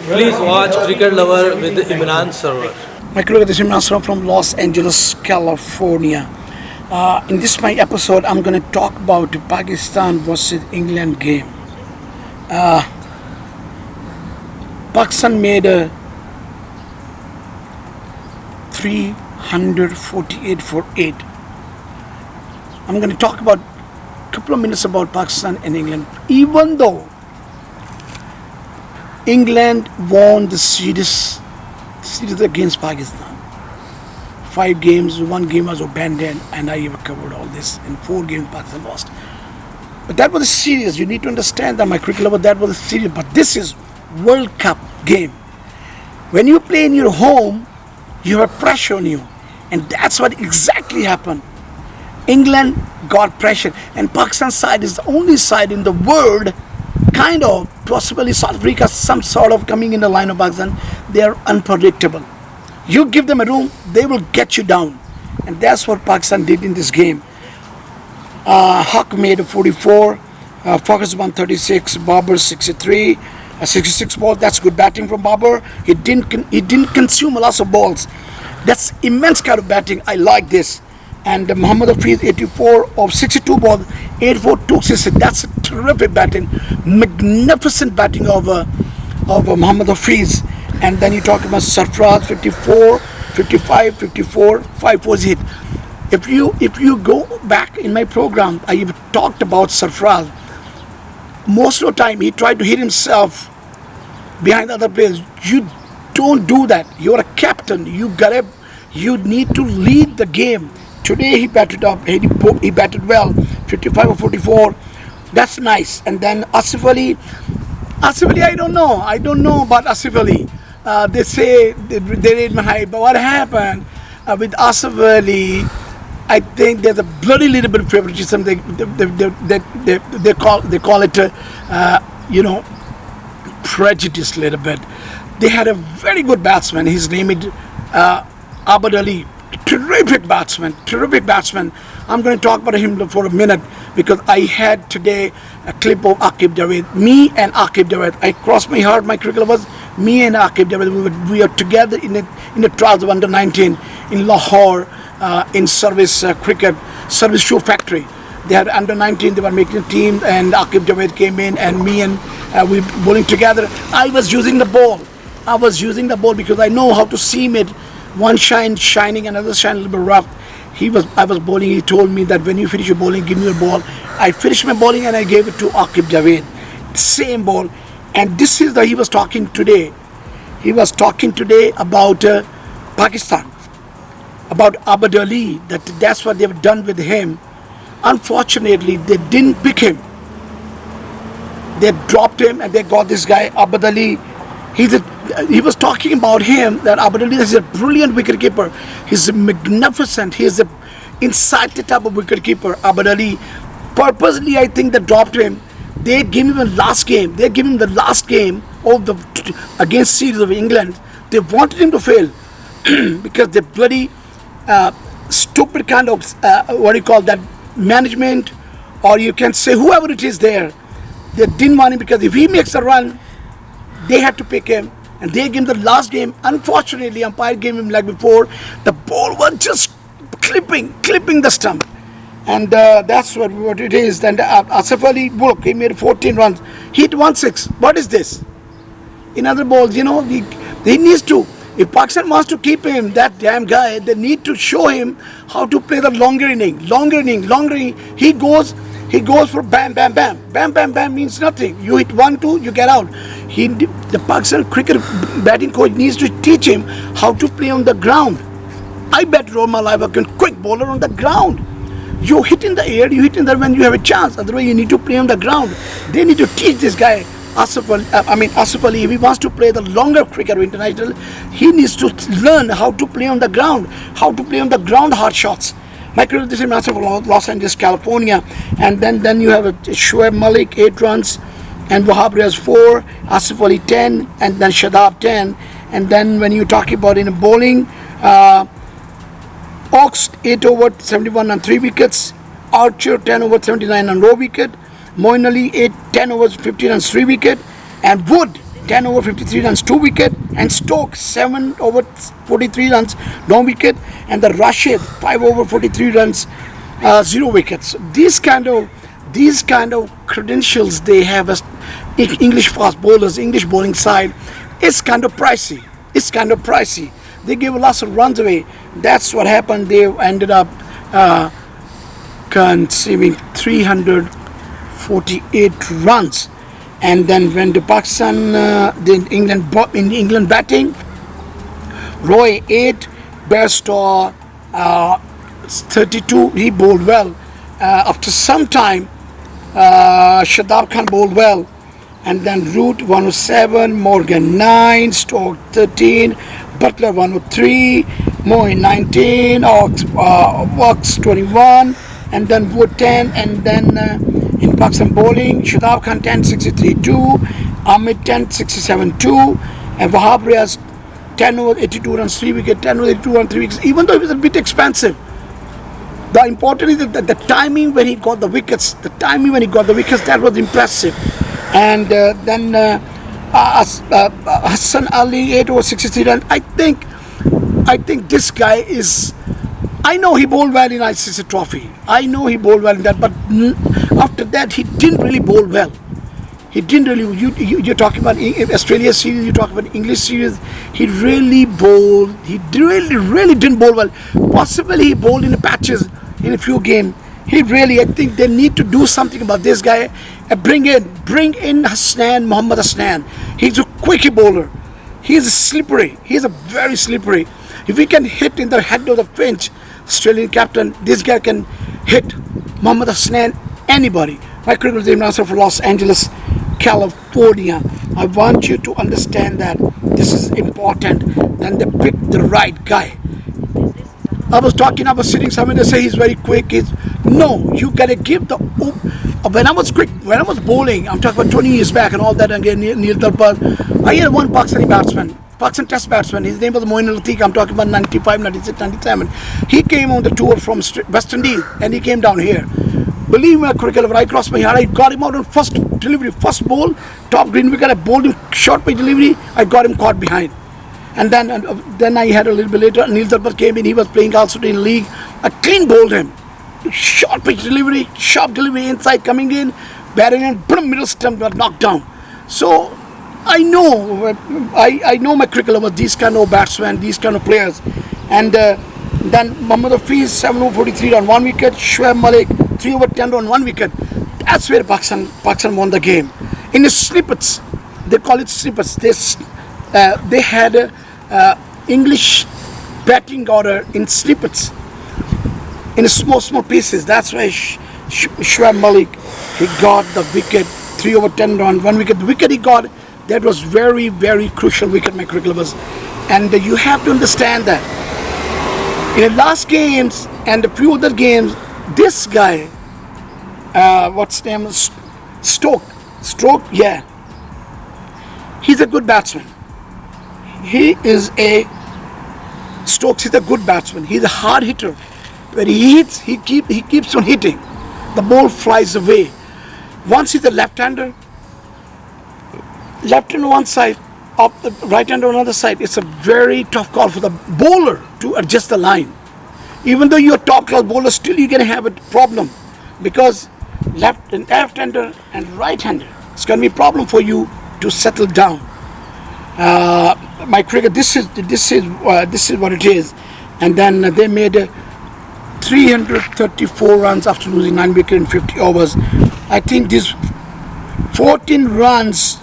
Please watch Cricket Lover with Imran Sarwar. My colleague this is Imran from Los Angeles, California. In this my episode, I'm going to talk about the Pakistan versus England game. Pakistan made a 348 for 8. I'm going to talk about a couple of minutes about Pakistan and England. Even though England won the series against Pakistan, 5 games, 1 game was abandoned, and I have covered all this. In 4 games, Pakistan lost. But that was a series. You need to understand that, my cricket lover, that was a series. But this is World Cup game. When you play in your home, you have pressure on you, and that's what exactly happened. England got pressure, and Pakistan side is the only side in the world, kind of, possibly South Africa, some sort of coming in the line of Pakistan. They are unpredictable. You give them a room, they will get you down, and that's what Pakistan did in this game. Haq made a 44, Focus 136, Babar 63, 66 ball. That's good batting from Babar. He didn't consume a lot of balls. That's immense kind of batting. I like this. And Muhammad Hafiz 84 of 62 balls, 84 2 6. That's a terrific batting, magnificent batting of Muhammad Hafiz. And then you talk about Sarfraz 54, 55, 54, 5 was hit. If you go back in my program, I have talked about Sarfraz. Most of the time he tried to hit himself behind other players. You don't do that. You're a captain. You need to lead the game. Today he batted up. He batted well. 55 or 44. That's nice. And then Asif Ali, I don't know about Asif Ali. They say they rate me high, but what happened with Asif Ali? I think there's a bloody little bit of favoritism. They call it prejudice a little bit. They had a very good batsman. His name is Abad Ali. Terrific batsman. I'm going to talk about him for a minute because I had today a clip of Aqib Javed. Me and Aqib Javed. I crossed my heart, my cricket lovers. Me and Aqib Javed. We were together in the trials of under 19 in Lahore, in service cricket, service shoe factory. They had under 19. They were making a team, and Aqib Javed came in, and me and we bowling together. I was using the ball because I know how to seam it. One shining, another shine a little bit rough. I was bowling. He told me that when you finish your bowling, give me your ball. I finished my bowling and I gave it to Aqib Javed. Same ball. And this is he was talking today. He was talking today about Pakistan, about Abad Ali. That's what they've done with him. Unfortunately, they didn't pick him. They dropped him and they got this guy Abad Ali. He was talking about him, that Abad Ali is a brilliant wicketkeeper. He's magnificent. He's an insighted type of wicketkeeper. Abad Ali, purposely, I think they dropped him. They gave him the last game. Of against series of England. They wanted him to fail because the bloody stupid kind of management, or you can say whoever it is there. They didn't want him because if he makes a run, they had to pick him, and they gave him the last game. Unfortunately, umpire gave him like before. The ball was just clipping the stump, and that's what it is. And Asif Ali, look, he made 14 runs. He hit 1-6. What is this? In other balls, he needs to. If Pakistan wants to keep him, that damn guy, they need to show him how to play the longer inning. He goes for bam, bam, bam. Bam, bam, bam means nothing. You hit 1-2, you get out. The Pakistan cricket batting coach needs to teach him how to play on the ground. I bet all my life I can quick bowler on the ground. You hit in the air, you hit in there when you have a chance. Otherwise, you need to play on the ground. They need to teach this guy, Asif Ali, if he wants to play the longer cricket or international, he needs to learn how to play on the ground, hard shots. Michael, this is Nasser from Los Angeles, California. And then you have Shoaib Malik, 8 runs, and Wahab Riaz 4, Asif Ali 10, and then Shadab 10. And then when you talk about in bowling, Ox 8 over 71 on 3 wickets, Archer 10 over 79 on row wicket, Moeen Ali 10 overs 15 on 3 wicket, and Wood 10 over 53 runs, 2 wicket, and Stoke 7 over 43 runs, no wicket, and the Rashid 5 over 43 runs, 0 wickets. These kind of credentials they have as English fast bowlers, English bowling side. It's kind of pricey. They gave lots of runs away. That's what happened. They ended up conceding 348 runs. And then when the Pakistan, England batting, Roy 8, Bairstow 32. He bowled well. After some time, Shadab Khan bowled well. And then Root 107, Morgan 9, Stoke 13, Butler 103, Moin 19, Ox 21, and then Wood 10, and then in Pakistan bowling, Shadab Khan 10, 63 2, Ahmed 10, 67 2, and Wahab Riaz 10 over 82 runs, 3 wickets, 10 over 82 runs, 3 wickets, even though it was a bit expensive. The important is that the timing when he got the wickets, that was impressive. And then Hassan Ali 8 over 63 runs. I think this guy is. I know he bowled well in ICC Trophy. I know he bowled well in that, but after that he didn't really bowl well. He didn't really. You're talking about Australia series. You're talking about English series. He really bowled. He really didn't bowl well. Possibly he bowled in patches in a few games. I think they need to do something about this guy. Bring in Mohammad Hasnan. He's a quickie bowler. He's slippery. He's a very slippery. If he can hit in the head of the Finch, Australian captain, this guy can hit Mohammad Hasnan, anybody. My critical team answer for Los Angeles, California. I want you to understand that this is important. Then they pick the right guy. I was sitting somewhere, they say he's very quick. No, you gotta give the. When I was bowling, I'm talking about 20 years back and all that, and again, Neil Talpar, I had one Pakistan test batsman, his name was Moin Latik, I'm talking about 95, 96, 97. He came on the tour from West Indies, and he came down here. Believe me, when I crossed my heart, I got him out on first delivery, first ball, top green wicket, I bowled him short pitch delivery, I got him caught behind. And then I had a little bit later, Neil Talpar came in, he was playing also in league, I clean bowled him. Short pitch delivery, sharp delivery inside coming in, batting and middle stump got knocked down. So I know my cricket lovers, these kind of batsmen, these kind of players. And then Mohammad Hafiz 7 over 43 on 1 wicket, Shoaib Malik 3 over 10 on 1 wicket. That's where Pakistan won the game. In the snippets, they call it snippets. They had English batting order in snippets, in small pieces. That's why Shoaib Malik, he got the wicket, 3 over 10 on 1 wicket. The wicket he got, that was very, very crucial wicket, my cricket lovers. And you have to understand that in the last games and a few other games, this guy, what's his name, Stoke, yeah, he's a good batsman. He's a good batsman. He's a hard hitter. When he hits, he keeps on hitting. The ball flies away. Once he's a left-hander, left on one side, right-hander on another side. It's a very tough call for the bowler to adjust the line. Even though you're a top-class bowler, still you're going to have a problem, because left-hander and right-hander, it's going to be a problem for you to settle down. My cricket, this is what it is. And then they made 334 runs after losing 9 wickets in 50 overs. I think these 14 runs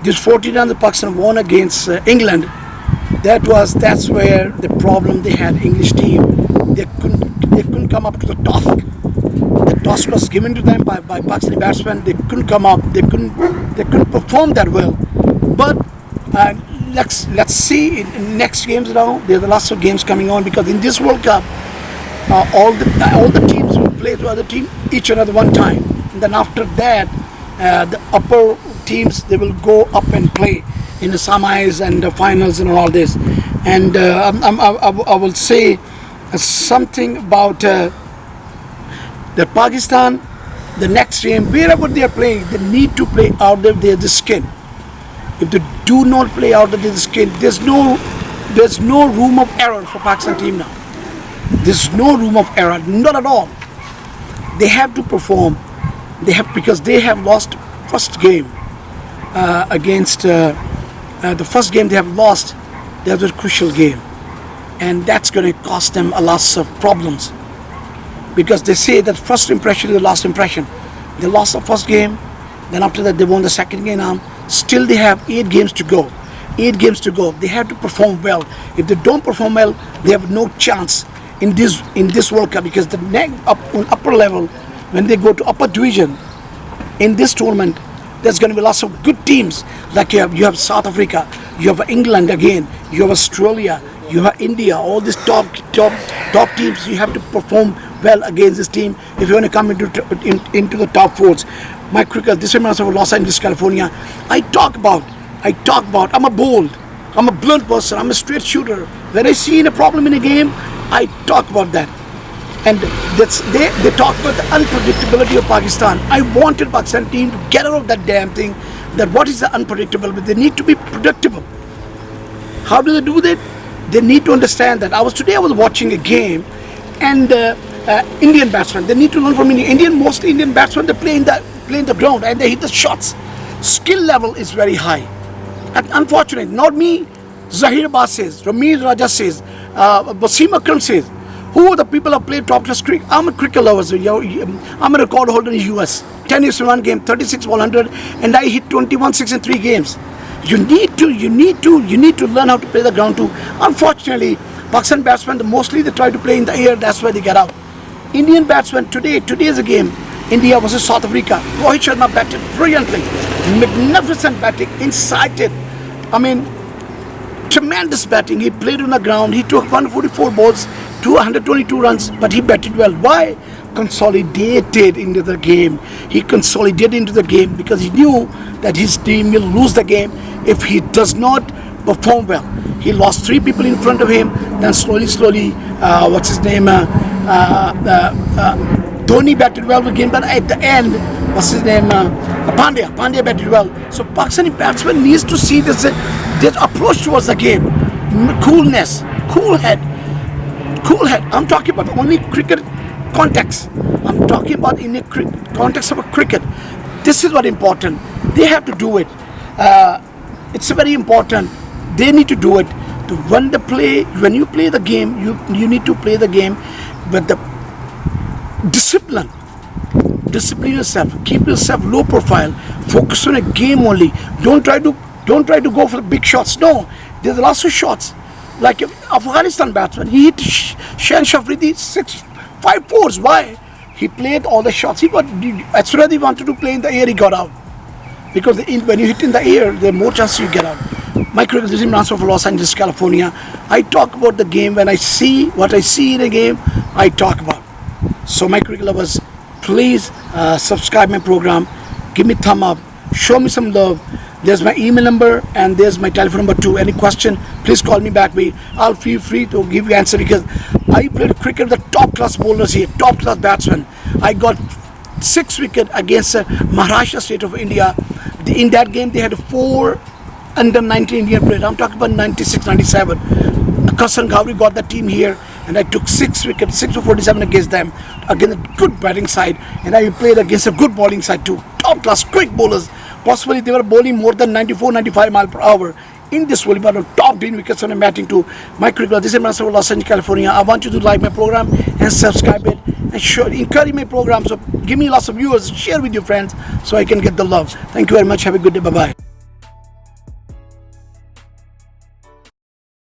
the Pakistan won against England. That's where the problem they had. English team, they couldn't come up to the task. The task was given to them by Pakistani batsmen. They couldn't come up. They couldn't perform that well. But let's see in next games now. There's lots of games coming on, because in this World Cup, all the teams will play to other team each another one time, and then after that, the upper teams, they will go up and play in the semis and the finals and all this. And I will say something about the Pakistan. The next game, wherever they are playing, they need to play out of their skin. If they do not play out of this game, there's no room of error for Pakistan team now. There's no room of error, not at all. They have to perform. Because they have lost first game against the first game they have lost. That was a crucial game, and that's going to cost them a lot of problems. Because they say that first impression is the last impression. They lost the first game, then after that they won the second game. Now still they have 8 games to go. 8 games to go. They have to perform well. If they don't perform well, they have no chance in this World Cup, because the on upper level, when they go to upper division in this tournament, there's going to be lots of good teams. Like you have South Africa, you have England again, you have Australia, you have India. All these top teams. You have to perform well against this team if you want to come into the top 4s. My cricket, this is from Los Angeles, California. I talk about. I'm a blunt person. I'm a straight shooter. When I see a problem in a game, I talk about that. And they talk about the unpredictability of Pakistan. I wanted Pakistan team to get out of that damn thing. That what is the unpredictable? But they need to be predictable. How do they do that? They need to understand that. Today I was watching a game, and Indian batsmen. They need to learn from most Indian batsmen. They play in the ground and they hit the shots. Skill level is very high. And unfortunately, not me. Zahir Abbas says, Rameez Raja says, Wasim Akram says. Who are the people who play top class cricket? I'm a cricket lover. I'm a record holder in the US. 10 years in one game, 36 100, and I hit 21 6 in 3 games. You need to learn how to play the ground too. Unfortunately, Pakistan batsmen mostly they try to play in the air. That's why they get out. Indian batsmen today's a game. India versus South Africa. Rohit Sharma batted brilliantly, magnificent batting, incited. I mean, tremendous batting. He played on the ground. He took 144 balls, 222 runs, but he batted well. Why? Consolidated into the game. He consolidated into the game because he knew that his team will lose the game if he does not perform well. He lost 3 people in front of him. Then slowly, what's his name? Dhoni batted well the game, but at the end, what's his name? Pandya batted well. So Pakistani batsman needs to see this approach towards the game. Coolness, cool head. I'm talking about only cricket context. I'm talking about in the context of a cricket. This is what important. They have to do it. It's very important. They need to do it. When you play the game, you need to play the game with the discipline. Discipline yourself. Keep yourself low profile. Focus on a game only. Don't try to go for the big shots. No, there's lots of shots. Like Afghanistan batsman, he hit Shan Shafridi 5 4s. Why? He played all the shots. As soon as he wanted to play in the air, he got out. Because when you hit in the air, there are more chances you get out. My cricket is Imran from Los Angeles, California. I talk about the game when I see what I see in a game. I talk about. So my cricket lovers, please subscribe my program. Give me thumb up. Show me some love. There's my email number and there's my telephone number too. Any question, please call me back. I'll feel free to give you answer because I played cricket with the top class bowlers here, top class batsmen. I got 6 wickets against Maharashtra state of India. In that game, they had 4 under 19 Indian players. I'm talking about 96, 97. Karsan Gowri got the team here, and I took 6 wickets, 6 for 47 against them, against a good batting side, and I played against a good bowling side too. Top class, quick bowlers. Possibly they were bowling more than 94, 95 miles per hour. In this World Cup, top 10 wickets on a batting too. My cricket, this is Imran from Los Angeles, California. I want you to like my program and subscribe it and encourage my program. So give me lots of viewers, share with your friends so I can get the love. Thank you very much. Have a good day. Bye-bye.